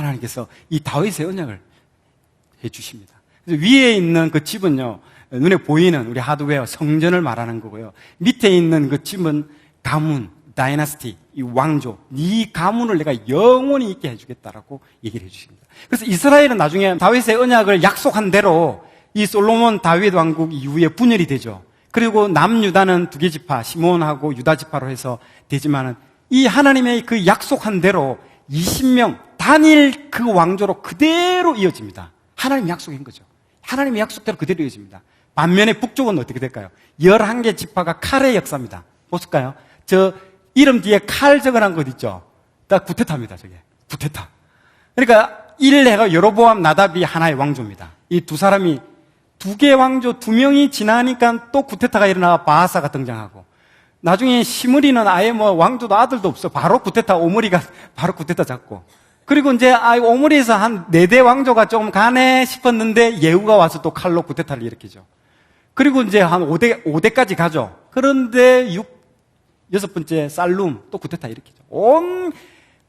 하나님께서 이 다윗의 언약을 해주십니다. 그래서 위에 있는 그 집은요, 눈에 보이는 우리 하드웨어, 성전을 말하는 거고요. 밑에 있는 그 집은 가문, 다이너스티, 이 왕조, 이 가문을 내가 영원히 있게 해주겠다라고 얘기를 해주십니다. 그래서 이스라엘은 나중에 다윗의 언약을 약속한 대로 이 솔로몬 다윗 왕국 이후에 분열이 되죠. 그리고 남유다는 2개 지파, 시몬하고 유다 지파로 해서 되지만은 이 하나님의 그 약속한 대로 20명 단일 그 왕조로 그대로 이어집니다. 하나님 약속인 거죠. 하나님의 약속대로 그대로 이어집니다. 반면에 북쪽은 어떻게 될까요? 11개 지파가 칼의 역사입니다. 보실까요? 저 이름 뒤에 칼 적어놓은 것 있죠? 딱 구테타입니다, 저게. 구테타. 그러니까 1해가 여로보암, 나답이 하나의 왕조입니다. 이 두 사람이 2개 왕조 2명이 지나니까 또 구테타가 일어나 바하사가 등장하고, 나중에 시므리는 아예 뭐 왕조도 아들도 없어. 바로 구테타, 오므리가 바로 구테타 잡고, 그리고 이제 오므리에서 한 4대 왕조가 좀 가네 싶었는데 예후가 와서 또 칼로 구테타를 일으키죠. 그리고 이제 한 5대까지 가죠. 그런데 6번째 살룸 또 구테타 일으키죠. 온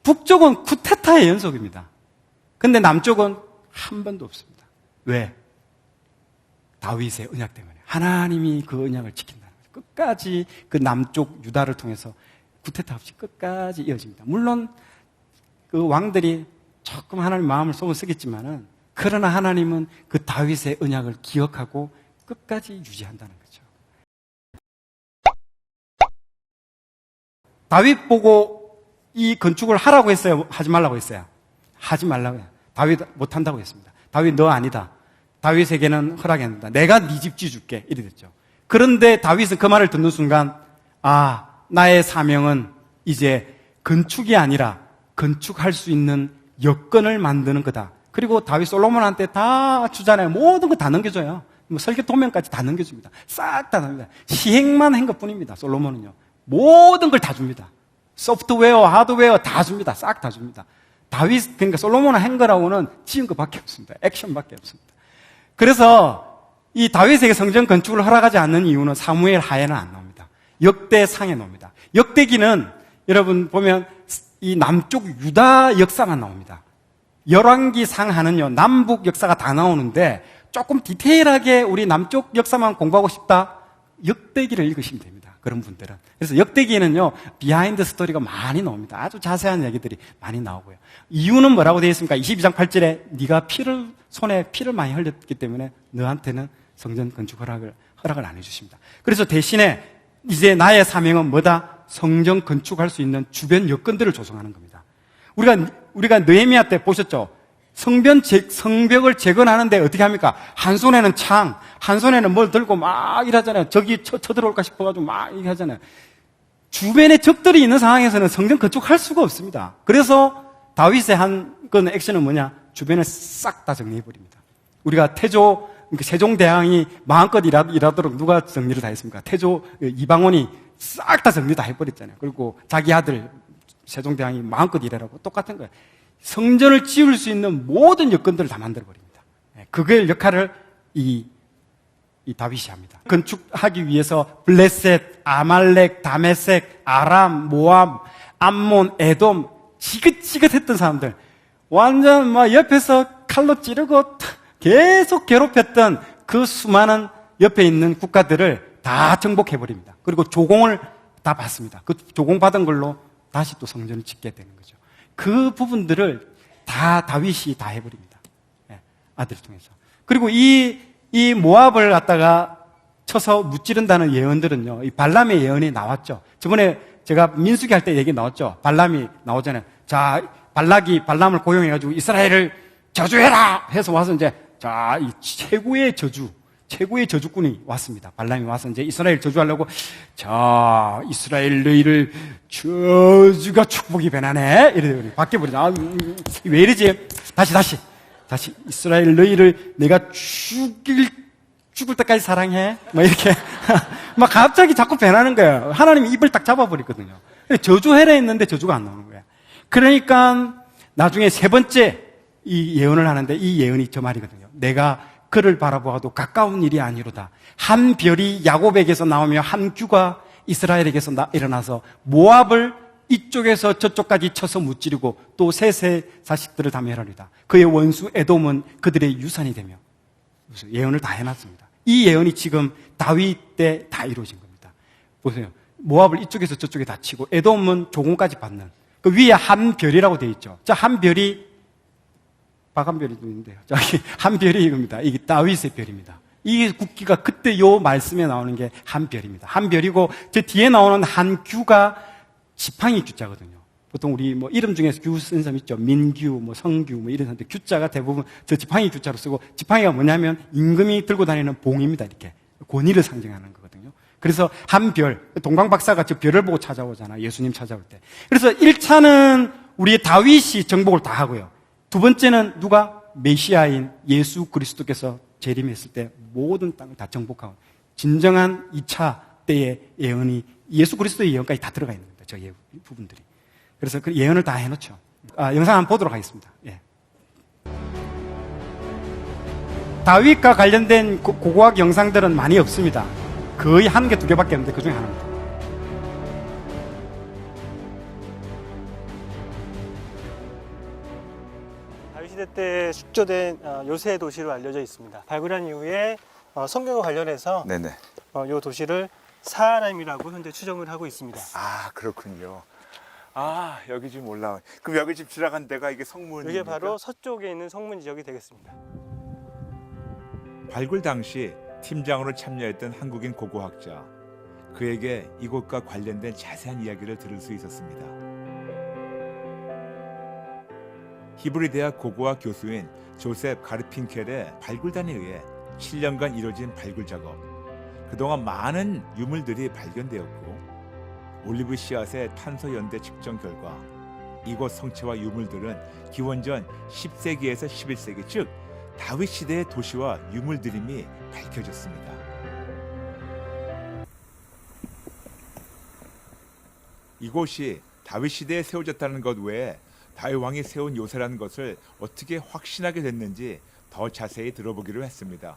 북쪽은 구테타의 연속입니다. 근데 남쪽은 한 번도 없습니다. 왜? 다윗의 언약 때문에. 하나님이 그 언약을 지킨다는 거죠. 끝까지 그 남쪽 유다를 통해서 구테타 없이 끝까지 이어집니다. 물론 그 왕들이 조금 하나님 마음을 속은 쓰겠지만은, 그러나 하나님은 그 다윗의 언약을 기억하고 끝까지 유지한다는 거죠. 다윗 보고 이 건축을 하라고 했어요? 하지 말라고 했어요? 하지 말라고 해요. 다윗 못한다고 했습니다. 다윗 너 아니다. 다윗에게는 허락했는다. 내가 네 집 지어줄게. 이래 됐죠. 그런데 다윗은 그 말을 듣는 순간, 나의 사명은 이제 건축이 아니라 건축할 수 있는 여건을 만드는 거다. 그리고 다윗 솔로몬한테 다 주잖아요. 모든 거 다 넘겨줘요. 뭐 설계 도면까지 다 넘겨줍니다. 싹 다 넘깁니다. 시행만 한 것뿐입니다. 솔로몬은요. 모든 걸 다 줍니다. 소프트웨어, 하드웨어 다 줍니다. 싹 다 줍니다. 다윗, 그러니까 솔로몬은 한 거라고는 지은 것밖에 없습니다. 액션밖에 없습니다. 그래서 이 다윗에게 성전 건축을 허락하지 않는 이유는 사무엘 하에는 안 나옵니다. 역대상에 나옵니다. 역대기는 여러분 보면 이 남쪽 유다 역사만 나옵니다. 열왕기상하는요, 남북 역사가 다 나오는데 조금 디테일하게 우리 남쪽 역사만 공부하고 싶다? 역대기를 읽으시면 됩니다. 그런 분들은. 그래서 역대기에는요, 비하인드 스토리가 많이 나옵니다. 아주 자세한 얘기들이 많이 나오고요. 이유는 뭐라고 되어 있습니까? 22장 8절에 네가 손에 피를 많이 흘렸기 때문에 너한테는 성전 건축 허락을 안 해주십니다. 그래서 대신에 이제 나의 사명은 뭐다? 성전 건축할 수 있는 주변 여건들을 조성하는 겁니다. 우리가 느헤미야 때 보셨죠? 성벽을 재건하는데 어떻게 합니까? 한 손에는 창, 한 손에는 뭘 들고 막 일하잖아요. 적이 쳐들어올까 싶어가지고 막 이렇게 하잖아요. 주변에 적들이 있는 상황에서는 성전 건축할 수가 없습니다. 그래서 다윗의 한 건 액션은 뭐냐? 주변을 싹 다 정리해버립니다. 우리가 세종대왕이 마음껏 일하도록 누가 정리를 다 했습니까? 이방원이 싹 다 정리 다 해버렸잖아요. 그리고 자기 아들 세종대왕이 마음껏 일하라고 똑같은 거예요. 성전을 지을 수 있는 모든 여건들을 다 만들어버립니다. 그걸 역할을 이 다윗이 합니다. 건축하기 위해서 블레셋, 아말렉, 다메섹, 아람, 모압, 암몬, 에돔 지긋지긋했던 사람들, 완전 막 옆에서 칼로 찌르고 계속 괴롭혔던 그 수많은 옆에 있는 국가들을 다 정복해버립니다. 그리고 조공을 다 받습니다. 그 조공받은 걸로 다시 또 성전을 짓게 되는 거죠. 그 부분들을 다 다윗이 다 해버립니다. 아들을 통해서. 그리고 이 모압을 갖다가 쳐서 무찌른다는 예언들은요, 이 발람의 예언이 나왔죠. 저번에 제가 민수기 할 때 얘기 나왔죠. 발람이 나오잖아요. 자, 발람을 고용해가지고 이스라엘을 저주해라! 해서 와서 이제, 자, 이 최고의 저주꾼이 왔습니다. 발람이 와서 이제 이스라엘 저주하려고, 자, 이스라엘 너희를 저주가 축복이 변하네? 이래 바뀌어버리죠. 왜 이러지? 다시. 이스라엘 너희를 내가 죽을 때까지 사랑해? 막 이렇게. 막 갑자기 자꾸 변하는 거예요. 하나님이 입을 딱 잡아버리거든요. 저주해라 했는데 저주가 안 나오는 거예요. 그러니까 나중에 3번째 이 예언을 하는데 이 예언이 저 말이거든요. 내가 그를 바라보아도 가까운 일이 아니로다. 한 별이 야곱에게서 나오며 한 규가 이스라엘에게서 일어나서 모압을 이쪽에서 저쪽까지 쳐서 무찌르고 또 셋의 자식들을 다 멸하리다. 그의 원수 에돔은 그들의 유산이 되며. 예언을 다 해놨습니다. 이 예언이 지금 다윗 때 다 이루어진 겁니다. 보세요. 모압을 이쪽에서 저쪽에 다 치고 에돔은 조공까지 받는. 그 위에 한 별이라고 되어 있죠. 자, 한 별이 빨간 별이 있는데요. 저기 한 별이 이겁니다. 이게 다윗의 별입니다. 이 국기가 그때 요 말씀에 나오는 게 한 별입니다. 한 별이고 저 뒤에 나오는 한 규가 지팡이 규자거든요. 보통 우리 뭐 이름 중에서 규 쓴 사람 있죠. 민규, 뭐 성규, 뭐 이런 사람들 규자가 대부분 저 지팡이 규자로 쓰고 지팡이가 뭐냐면 임금이 들고 다니는 봉입니다. 이렇게 권위를 상징하는 거거든요. 그래서 한 별, 동방 박사가 저 별을 보고 찾아오잖아. 예수님 찾아올 때. 그래서 1차는 우리 다윗이 정복을 다 하고요. 두 번째는 누가? 메시아인 예수 그리스도께서 재림했을 때 모든 땅을 다 정복하고 진정한 2차 때의 예언이 예수 그리스도의 예언까지 다 들어가 있는 겁니다. 저 부분들이. 그래서 그 예언을 다 해놓죠. 영상 한번 보도록 하겠습니다. 예. 다윗과 관련된 고고학 영상들은 많이 없습니다. 거의 한 개, 두 개밖에 없는데 그 중에 하나입니다. 다윗 시대 때 축조된 요새 도시로 알려져 있습니다. 발굴한 이후에 성경과 관련해서 네네. 이 도시를 사하람이라고 현재 추정을 하고 있습니다. 아, 그렇군요. 아, 여기 지금 올라와. 그럼 여기 지금 지나간 데가 이게 성문입니까? 이게 바로 서쪽에 있는 성문 지역이 되겠습니다. 발굴 당시 팀장으로 참여했던 한국인 고고학자. 그에게 이곳과 관련된 자세한 이야기를 들을 수 있었습니다. 히브리 대학 고고학 교수인 조셉 가르핀켈의 발굴단에 의해 7년간 이뤄진 발굴 작업. 그동안 많은 유물들이 발견되었고 올리브 씨앗의 탄소 연대 측정 결과 이곳 성체와 유물들은 기원전 10세기에서 11세기, 즉 다윗 시대의 도시와 유물들임이 밝혀졌습니다. 이곳이 다윗 시대에 세워졌다는 것 외에 다윗 왕이 세운 요새라는 것을 어떻게 확신하게 됐는지 더 자세히 들어보기로 했습니다.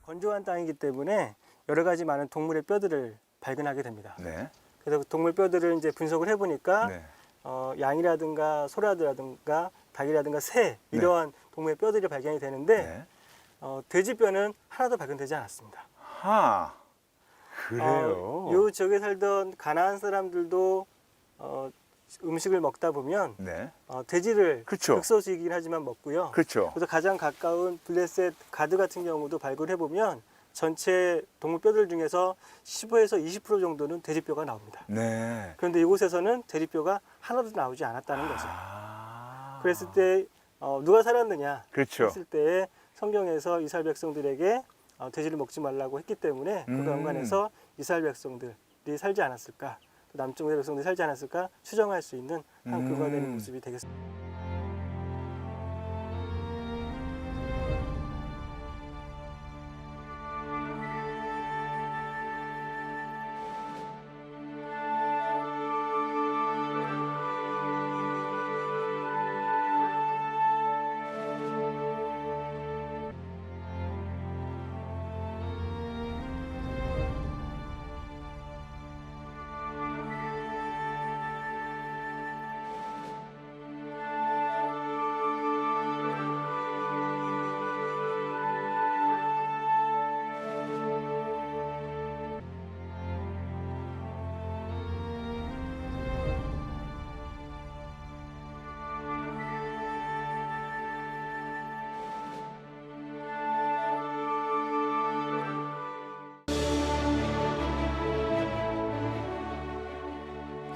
건조한 땅이기 때문에 여러 가지 많은 동물의 뼈들을 발견하게 됩니다. 네. 그래서 동물 뼈들을 이제 분석을 해보니까 네. 양이라든가 소라라든가 닭이라든가 새 이러한 동물의 뼈들이 발견이 되는데 네. 돼지 뼈는 하나도 발견되지 않았습니다. 하. 그래요. 이 지역에 살던 가나안 사람들도 음식을 먹다 보면 네. 돼지를 그쵸. 극소수이긴 하지만 먹고요. 그렇죠. 그래서 가장 가까운 블레셋 가드 같은 경우도 발굴해 보면 전체 동물 뼈들 중에서 15에서 20% 정도는 돼지뼈가 나옵니다. 네. 그런데 이곳에서는 돼지뼈가 하나도 나오지 않았다는 거죠. 아. 그랬을 때 누가 살았느냐 그렇죠. 했을 때 성경에서 이스라엘 백성들에게 돼지를 먹지 말라고 했기 때문에 그와 연관해서 이스라엘 백성들이 살지 않았을까, 또 남쪽의 백성들이 살지 않았을까 추정할 수 있는 한 근거가 되는 모습이 되겠습니다.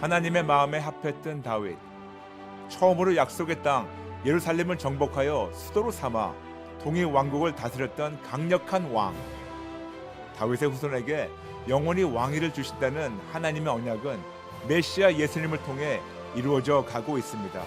하나님의 마음에 합했던 다윗. 처음으로 약속의 땅 예루살렘을 정복하여 수도로 삼아 동일 왕국을 다스렸던 강력한 왕. 다윗의 후손에게 영원히 왕위를 주신다는 하나님의 언약은 메시아 예수님을 통해 이루어져 가고 있습니다.